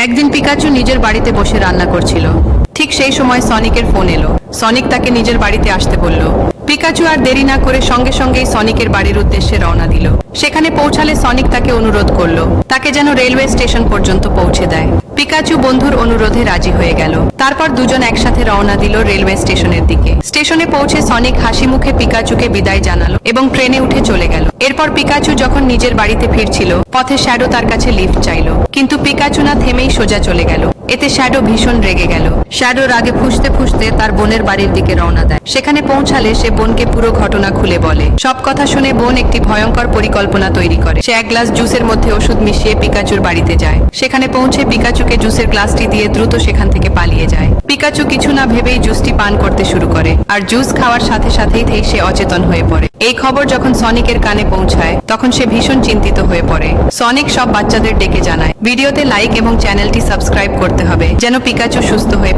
একদিন পিকাচু নিজের বাড়িতে বসে রান্না করছিল। ঠিক সেই সময় সনিকের ফোন এলো। সনিক তাকে নিজের বাড়িতে আসতে বলল। পিকাচু আর দেরি না করে সঙ্গে সঙ্গেই সনিকের বাড়ির উদ্দেশ্যে রওনা দিল। সেখানে পৌঁছালে সনিক তাকে অনুরোধ করলো তাকে যেন রেলওয়ে স্টেশন পর্যন্ত পৌঁছে দেয়। পিকাচু বন্ধুর অনুরোধে রাজি হয়ে গেল। তারপর দুজন একসাথে রওনা দিল রেলওয়ে স্টেশনের দিকে। স্টেশনে পৌঁছে সনিক হাসি মুখে পিকাচুকে বিদায় জানালো এবং ট্রেনে উঠে চলে গেল। এরপর পিকাচু যখন নিজের বাড়িতে ফিরছিল, পথে শ্যাডো তার কাছে লিফট চাইলো, কিন্তু পিকাচু না থেমেই সোজা চলে গেল। এতে শ্যাডো ভীষণ রেগে গেল। শ্যাডো রাগে ফুঁসতে ফুঁসতে তার বোনের বাড়ির দিকে রওনা দেয়। সেখানে পৌঁছালে সে বোনকে পুরো ঘটনা খুলে বলে। সব কথা শুনে বোন একটি ভয়ঙ্কর পরিকল্পনা তৈরি করে। সে এক গ্লাস জুসের মধ্যে ওষুধ মিশিয়ে পিকাচুর বাড়িতে যায়। সেখানে পৌঁছে পিকাচুকে জুসের গ্লাসটি দিয়ে দ্রুত সেখান থেকে পালিয়ে যায়। পিকাচু কিছু না ভেবেই জুসটি পান করতে শুরু করে, আর জুস খাওয়ার সাথে সাথেই সে অচেতন হয়ে পড়ে। এই খবর যখন সনিকের কানে পৌঁছায়, তখন সে ভীষণ চিন্তিত হয়ে পড়ে। সনিক সব বাচ্চাদের ডেকে জানায় ভিডিওতে লাইক এবং চ্যানেলটি সাবস্ক্রাইব করতে হবে যেন পিকাচু সুস্থ হয়ে